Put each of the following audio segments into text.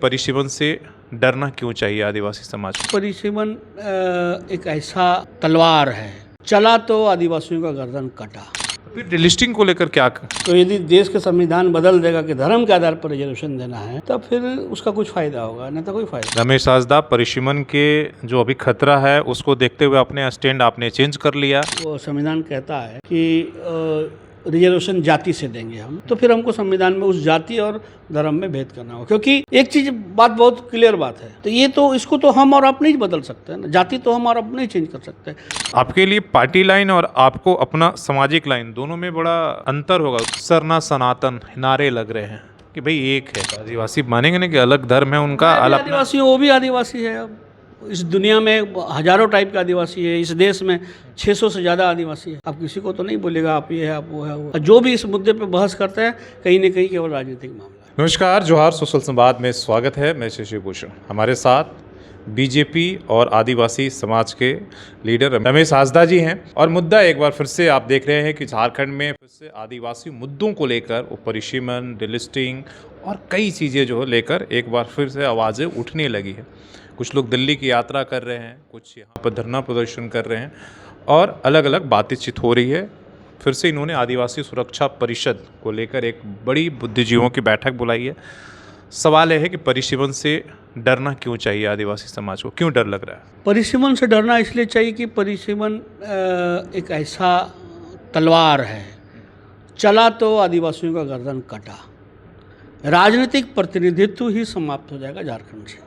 परिसीमन से डरना क्यों चाहिए आदिवासी समाज को? परिसीमन एक ऐसा तलवार है, चला तो आदिवासियों का गर्दन कटा। फिर डिलिस्टिंग को लेकर क्या तो यदि देश का संविधान बदल देगा कि धर्म के आधार पर रिजर्वेशन देना है, तब फिर उसका कुछ फायदा होगा, नहीं तो कोई फायदा। रमेश हांसदा, परिसीमन के जो अभी खतरा है उसको देखते हुए अपने स्टैंड आपने चेंज कर लिया। वो संविधान कहता है कि रिजर्वेशन जाति से देंगे हम, तो फिर हमको संविधान में उस जाति और धर्म में भेद करना होगा, क्योंकि एक चीज बात बहुत क्लियर बात है, तो ये तो इसको तो हम और आप नहीं बदल सकते हैं ना, जाति तो हम और आप नहीं चेंज कर सकते। आपके लिए पार्टी लाइन और आपको अपना सामाजिक लाइन दोनों में बड़ा अंतर होगा। सरना सनातन नारे लग रहे हैं कि भाई एक है, आदिवासी मानेंगे ना कि अलग धर्म है उनका, अलग आदिवासी, वो भी आदिवासी है। अब इस दुनिया में हजारों टाइप के आदिवासी है, इस देश में 600 से ज़्यादा आदिवासी है। आप किसी को तो नहीं बोलेगा आप ये है आप वो है वो। जो भी इस मुद्दे पे बहस करते हैं कहीं न कहीं केवल राजनीतिक मामला है। नमस्कार, जोहार, सोशल संवाद में स्वागत है। मैं शशि भूषण। हमारे साथ बीजेपी और आदिवासी समाज के लीडर रमेश हांसदा जी हैं और मुद्दा एक बार फिर से आप देख रहे हैं कि झारखंड में फिर से आदिवासी मुद्दों को लेकर परिसीमन, डिलिस्टिंग और कई चीज़ें जो लेकर एक बार फिर से आवाज़ें उठने लगी है। कुछ लोग दिल्ली की यात्रा कर रहे हैं, कुछ यहाँ पर धरना प्रदर्शन कर रहे हैं और अलग अलग बातचीत हो रही है। फिर से इन्होंने आदिवासी सुरक्षा परिषद को लेकर एक बड़ी बुद्धिजीवियों की बैठक बुलाई है। सवाल यह है कि परिसीमन से डरना क्यों चाहिए आदिवासी समाज को, क्यों डर लग रहा है? परिसीमन से डरना इसलिए चाहिए कि परिसीमन एक ऐसा तलवार है, चला तो आदिवासियों का गर्दन कटा। राजनीतिक प्रतिनिधित्व ही समाप्त हो जाएगा झारखंड से।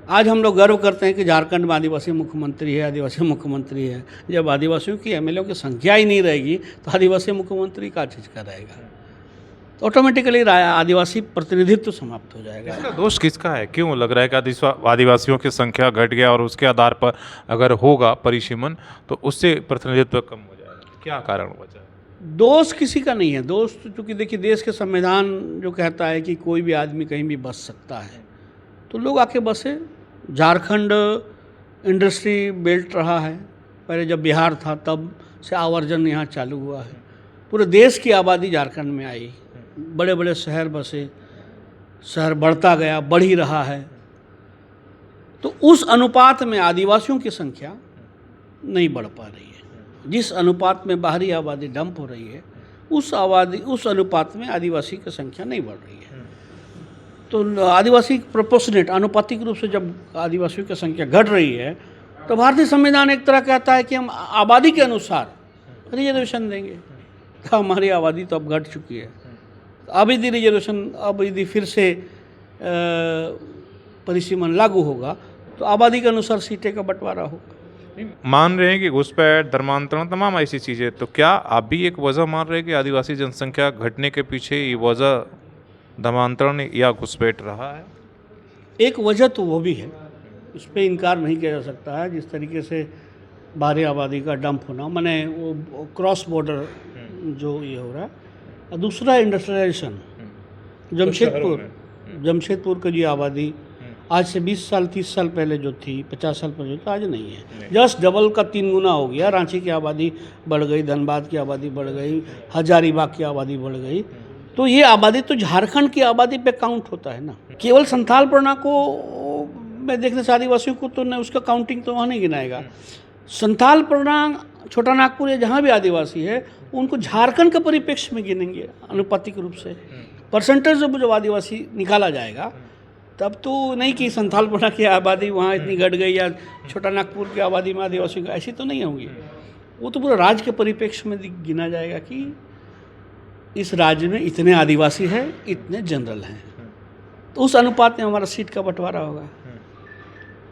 आज हम लोग गर्व करते हैं कि झारखंड में आदिवासी मुख्यमंत्री है, आदिवासी मुख्यमंत्री है। जब आदिवासियों की एमएलए की संख्या ही नहीं रहेगी तो आदिवासी मुख्यमंत्री का चीज़ का रहेगा, तो ऑटोमेटिकली आदिवासी प्रतिनिधित्व समाप्त हो जाएगा। इसका दोष किसका है? क्यों लग रहा है कि आदिवासियों की संख्या घट गया और उसके आधार पर अगर होगा परिसीमन तो उससे प्रतिनिधित्व कम हो जाएगा? क्या कारण वजह है? दोष किसी का नहीं है। दोष चूँकि देखिए, देश के संविधान जो कहता है कि कोई भी आदमी कहीं भी बस सकता है, तो लोग आके बसे। झारखंड इंडस्ट्री बेल्ट रहा है, पहले जब बिहार था तब से आवर्जन यहाँ चालू हुआ है। पूरे देश की आबादी झारखंड में आई, बड़े बड़े शहर बसे, शहर बढ़ता गया, बढ़ ही रहा है। तो उस अनुपात में आदिवासियों की संख्या नहीं बढ़ पा रही है। जिस अनुपात में बाहरी आबादी डंप हो रही है, उस अनुपात में आदिवासी की संख्या नहीं बढ़ रही है। तो आदिवासी प्रोपोर्शनेट, आनुपातिक रूप से जब आदिवासियों की संख्या घट रही है, तो भारतीय संविधान एक तरह कहता है कि हम आबादी के अनुसार रिजर्वेशन देंगे। तो हमारी आबादी तो अब घट चुकी है, अब यदि रिजर्वेशन, अब यदि फिर से परिसीमन लागू होगा तो आबादी के अनुसार सीटें का बंटवारा होगा। मान रहे हैं कि घुसपैठ, धर्मांतरण, तमाम ऐसी चीज़ें, तो क्या आप भी एक वजह मान रहे हैं कि आदिवासी जनसंख्या घटने के पीछे ये वजह धर्मांतरण या घुसपैठ रहा है? एक वजह तो वो भी है, उस पर इनकार नहीं किया जा सकता है। जिस तरीके से बाहरी आबादी का डंप होना, माने वो क्रॉस बॉर्डर जो ये हो रहा है, और दूसरा इंडस्ट्रियलाइजेशन। जमशेदपुर की जो आबादी आज से 20 साल 30 साल पहले जो थी, 50 साल पहले तो आज नहीं है, जस्ट डबल का 3 गुना हो गया। रांची की आबादी बढ़ गई, धनबाद की आबादी बढ़ गई, हजारीबाग की आबादी बढ़ गई। तो ये आबादी तो झारखंड की आबादी पे काउंट होता है ना। केवल संथाल परगना को मैं देखने से आदिवासियों को तो नहीं, उसका काउंटिंग तो वहाँ नहीं गिनाएगा। संथाल परगना, छोटा नागपुर या जहाँ भी आदिवासी है, उनको झारखंड के परिप्रेक्ष्य में गिनेंगे आनुपातिक रूप से। परसेंटेज जब आदिवासी निकाला जाएगा तब तो नहीं कि संथाल परगना की आबादी वहाँ इतनी घट गई या छोटा नागपुर की आबादी में आदिवासी, ऐसी तो नहीं होंगी। वो तो पूरा राज्य के परिप्रेक्ष्य में गिना जाएगा कि इस राज्य में इतने आदिवासी हैं, इतने जनरल हैं, तो उस अनुपात में हमारा सीट का बंटवारा होगा।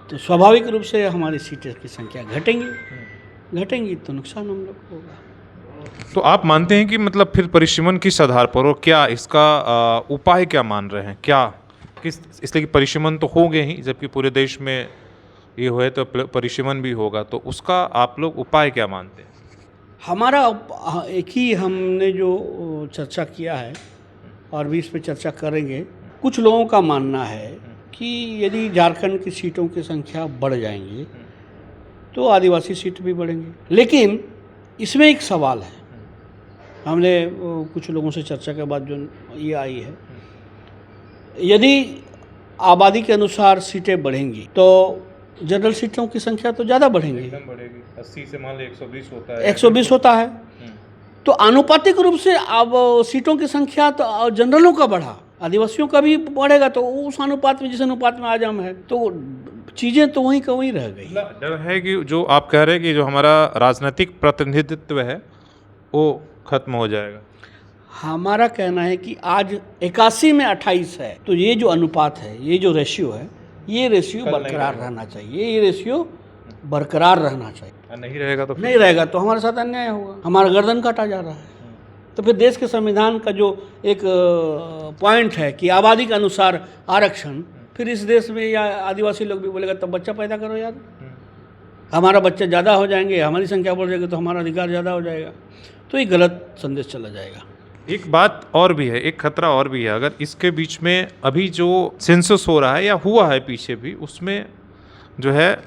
तो स्वाभाविक रूप से हमारी सीटें की संख्या घटेंगी तो नुकसान हम लोग को होगा। तो आप मानते हैं कि मतलब फिर परिसीमन किस आधार पर, और क्या इसका उपाय क्या मान रहे हैं? क्या किस, इसलिए कि परिसीमन तो हो गए ही, जबकि पूरे देश में ये हुए तो परिसीमन भी होगा, तो उसका आप लोग उपाय क्या मानते हैं? हमारा एक ही हमने जो चर्चा किया है और भी इस पर चर्चा करेंगे। कुछ लोगों का मानना है कि यदि झारखंड की सीटों की संख्या बढ़ जाएंगी तो आदिवासी सीट भी बढ़ेंगे, लेकिन इसमें एक सवाल है। हमने कुछ लोगों से चर्चा के बाद जो ये आई है, यदि आबादी के अनुसार सीटें बढ़ेंगी तो जनरल सीटों की संख्या तो ज़्यादा बढ़ेंगी, एकदम बढ़ेगी। 80 से मान लो 120 होता है, 120 होता है। तो आनुपातिक रूप से अब सीटों की संख्या तो जनरलों का बढ़ा, आदिवासियों का भी बढ़ेगा, तो उस अनुपात में जिस अनुपात में आज हम है तो चीज़ें तो वहीं का वहीं रह गई। डर है कि जो आप कह रहे हैं कि जो हमारा राजनीतिक प्रतिनिधित्व है वो खत्म हो जाएगा। हमारा कहना है कि आज 81 में 28 है, तो ये जो अनुपात है, ये जो रेशियो है, ये रेशियो बरकरार रहना चाहिए, ये रेशियो बरकरार रहना चाहिए। नहीं रहेगा तो नहीं रहेगा तो हमारे साथ अन्याय होगा, हमारा गर्दन काटा जा रहा है। तो फिर देश के संविधान का जो एक पॉइंट है कि आबादी के अनुसार आरक्षण, फिर इस देश में या आदिवासी लोग भी बोलेगा तब बच्चा पैदा करो यार, हमारा बच्चा ज़्यादा हो जाएंगे, हमारी संख्या बढ़ जाएगी तो हमारा अधिकार ज़्यादा हो जाएगा, तो ये गलत संदेश चला जाएगा। एक बात और भी है, एक खतरा और भी है, अगर इसके बीच में अभी जो सेंसस हो रहा है या हुआ है पीछे भी, उसमें जो है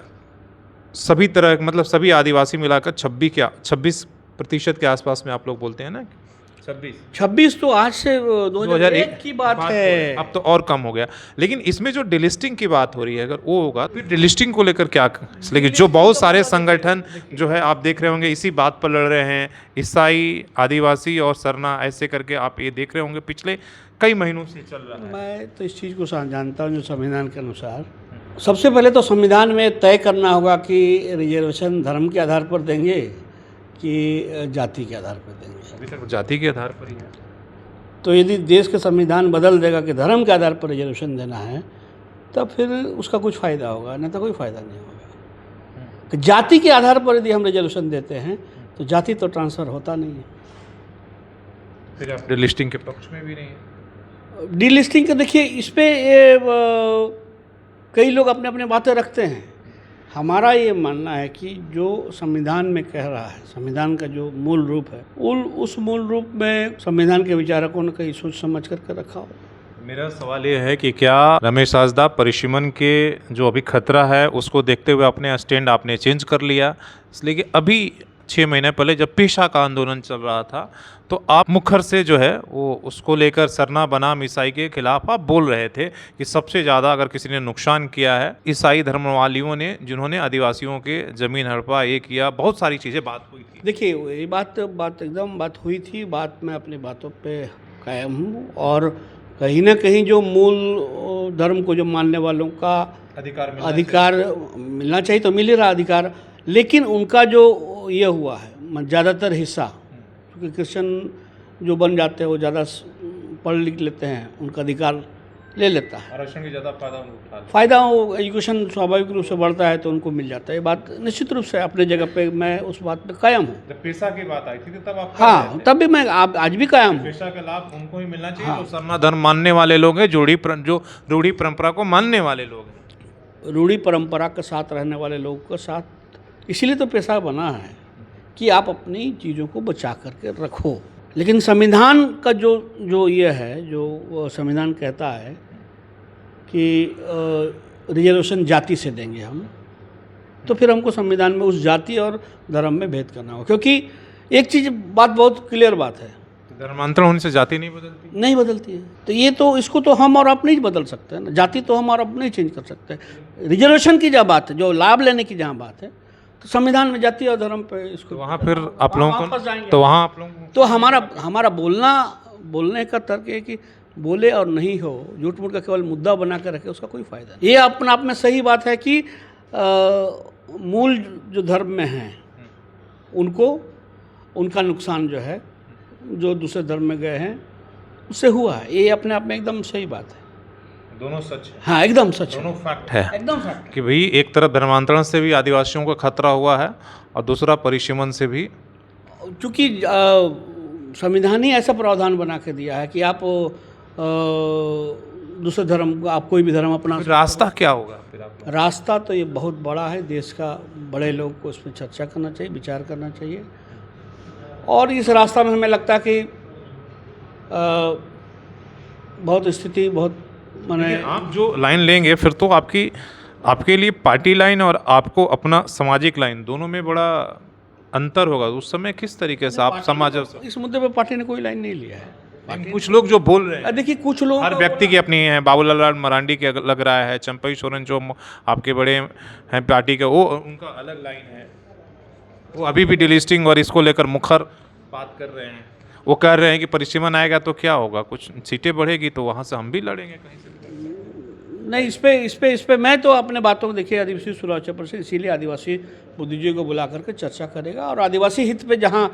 सभी तरह मतलब सभी आदिवासी मिलाकर 26% के आसपास में आप लोग बोलते हैं ना, 26 तो आज से 2001 की बात है, अब तो और कम हो गया। लेकिन इसमें जो डिलिस्टिंग की बात हो रही है, अगर वो होगा फिर डिलिस्टिंग को लेकर क्या, इसलिए कि जो बहुत सारे संगठन जो है आप देख रहे होंगे इसी बात पर लड़ रहे हैं, ईसाई, आदिवासी और सरना, ऐसे करके आप ये देख रहे होंगे पिछले कई महीनों से चल रहा है। मैं तो इस चीज़ को जानता हूँ जो संविधान के अनुसार, सबसे पहले तो संविधान में तय करना होगा कि रिजर्वेशन धर्म के आधार पर देंगे कि जाति के आधार पर देंगे। अभी तक जाति के आधार पर ही है। तो यदि देश के संविधान बदल देगा कि धर्म के आधार पर रिजर्वेशन देना है, तब फिर उसका कुछ फ़ायदा होगा, नहीं तो कोई फ़ायदा नहीं होगा। कि जाति के आधार पर यदि हम रिजर्वेशन देते हैं तो जाति तो ट्रांसफ़र होता नहीं है। फिर आप डिलिस्टिंग के पक्ष में भी नहीं है। डिलिस्टिंग का देखिए, इस पर कई लोग अपने अपने बातें रखते हैं। हमारा ये मानना है कि जो संविधान में कह रहा है, संविधान का जो मूल रूप है, उस मूल रूप में संविधान के विचारकों ने कहीं सोच समझ करके रखा हो। मेरा सवाल ये है कि क्या रमेश हांसदा परिसीमन के जो अभी खतरा है उसको देखते हुए अपने स्टैंड आपने चेंज कर लिया, इसलिए कि अभी 6 महीने पहले जब पेशा का आंदोलन चल रहा था तो आप मुखर से जो है वो उसको लेकर सरना बनाम ईसाई के खिलाफ आप बोल रहे थे कि सबसे ज़्यादा अगर किसी ने नुकसान किया है ईसाई धर्मावलंबियों ने, जिन्होंने आदिवासियों के ज़मीन हड़पा, ये किया, बहुत सारी चीज़ें बात हुई थी। देखिए, ये बात एकदम बात हुई थी, बात मैं अपनी बातों पे कायम हूँ, और कहीं ना कहीं जो मूल धर्म को जो मानने वालों का अधिकार मिलना चाहिए तो मिल रहा अधिकार, लेकिन उनका जो ये हुआ है ज़्यादातर हिस्सा, क्योंकि क्रिश्चियन जो बन जाते हैं वो ज़्यादा पढ़ लिख लेते हैं, उनका अधिकार ले लेता है, आरक्षण की ज़्यादा फ़ायदा वो एजुकेशन स्वाभाविक रूप से बढ़ता है तो उनको मिल जाता है। ये बात निश्चित रूप से अपने जगह पे मैं उस बात पे कायम हूँ। जब पेशा की बात आई थी तब आप हाँ, तब भी मैं आज भी कायम हूँ। पेशा का लाभ उनको ही मिलना चाहिए। हाँ। तो सरना धर्म मानने वाले लोग हैं, जो रूढ़ी परंपरा को मानने वाले लोग हैं, रूढ़ी परंपरा के साथ रहने वाले लोगों के साथ, इसीलिए तो पेशा बना है कि आप अपनी चीज़ों को बचा करके रखो। लेकिन संविधान का जो ये है, जो संविधान कहता है कि रिजर्वेशन जाति से देंगे हम, तो फिर हमको संविधान में उस जाति और धर्म में भेद करना होगा, क्योंकि एक चीज़ बात बहुत क्लियर बात है, धर्मांतरण होने से जाति नहीं बदलती है। तो ये तो इसको तो हम और आप नहीं बदल सकते हैं ना, जाति तो हम और आप नहीं चेंज कर सकते। रिजर्वेशन की जहाँ बात है, जो लाभ लेने की जहाँ बात है, तो संविधान में जाति और धर्म पे इसको, तो वहाँ फिर आप लोगों को, तो वहाँ आप लोगों को, तो हमारा बोलने का तर्क है कि बोले और नहीं हो, झूठ मूठ का केवल मुद्दा बना कर रखे, उसका कोई फायदा नहीं। ये अपने आप में सही बात है कि मूल जो धर्म में हैं उनको उनका नुकसान जो है, जो दूसरे धर्म में गए हैं उससे हुआ है, ये अपने आप में एकदम सही बात है। दोनों सच है। हाँ, एकदम सच, दोनों फैक्ट है, एकदम फैक्ट कि भाई एक तरफ धर्मांतरण से भी आदिवासियों को खतरा हुआ है और दूसरा परिसीमन से भी, चूँकि संविधान ही ऐसा प्रावधान बना के दिया है कि आप दूसरे धर्म, आप कोई भी धर्म अपना, रास्ता क्या होगा फिर आप? रास्ता तो ये बहुत बड़ा है, देश का बड़े लोग को इस पर चर्चा करना चाहिए, विचार करना चाहिए, और इस रास्ता में हमें लगता है कि बहुत स्थिति बहुत माने, आप जो लाइन लेंगे फिर तो आपके लिए पार्टी लाइन और आपको अपना सामाजिक लाइन, दोनों में बड़ा अंतर होगा। उस समय किस तरीके से आप समाज, इस मुद्दे पे पार्टी ने कोई लाइन नहीं लिया है, पार्टी। कुछ लोग जो बोल रहे हैं, देखिए कुछ लोग हर व्यक्ति की अपनी है, बाबूलाल मरांडी की लग रहा है, चंपई सोरेन जो आपके बड़े हैं पार्टी के, वो उनका अलग लाइन है, वो अभी भी डिलिस्टिंग और इसको लेकर मुखर बात कर रहे हैं। वो कह रहे हैं कि परिसीमन आएगा तो क्या होगा, कुछ सीटें बढ़ेगी तो वहाँ से हम भी लड़ेंगे कहीं से। नहीं, इस पे मैं तो अपने बातों को देखिए आदिवासी सुरक्षा परिषद इसीलिए आदिवासी बुद्धिजीवी को बुला करके चर्चा करेगा और आदिवासी हित पे जहाँ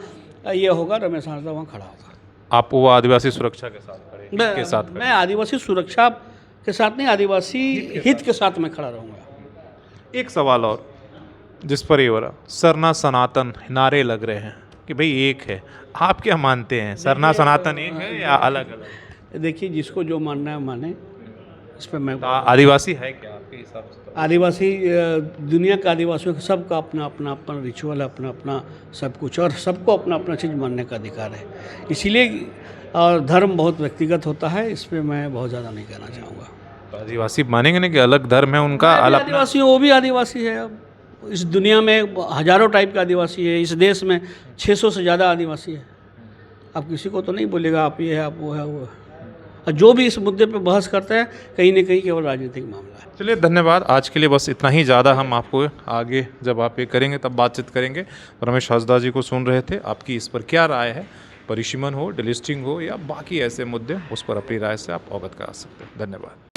ये होगा रमेश हांसदा वहाँ खड़ा होगा। आप वो आदिवासी सुरक्षा के साथ खड़े, हित के साथ खड़े। मैं आदिवासी सुरक्षा के साथ नहीं, आदिवासी हित के साथ मैं खड़ा रहूँगा। एक सवाल और जिस पर ये हो रहा, सरना सनातन नारे लग रहे हैं कि भाई एक है, आप क्या मानते हैं, सरना सनातन एक है या अलग अलग? देखिए जिसको जो मानना है माने, इस पर मैं आदिवासी है क्या आपके हिसाब से? आदिवासी दुनिया के आदिवासियों का सबका अपना अपना अपना रिचुअल है, अपना अपना सब कुछ, और सबको अपना अपना चीज़ मानने का अधिकार है। इसीलिए और धर्म बहुत व्यक्तिगत होता है, इस पर मैं बहुत ज़्यादा नहीं कहना चाहूँगा। तो आदिवासी मानेंगे नहीं कि अलग धर्म है उनका, अलग आदिवासी वो भी आदिवासी है। अब इस दुनिया में हजारों टाइप के आदिवासी है, इस देश में 600 से ज़्यादा आदिवासी है। अब किसी को तो नहीं बोलेगा आप ये है आप वो है वो है। और जो भी इस मुद्दे पे बहस करते हैं कहीं ना कहीं केवल राजनीतिक मामला है। चलिए धन्यवाद, आज के लिए बस इतना ही। ज़्यादा हम आपको आगे जब आप ये करेंगे तब बातचीत करेंगे। रमेश हांसदा जी को सुन रहे थे, आपकी इस पर क्या राय है, परिसीमन हो, डिलिस्टिंग हो या बाकी ऐसे मुद्दे, उस पर अपनी राय से आप अवगत करा सकते हैं। धन्यवाद।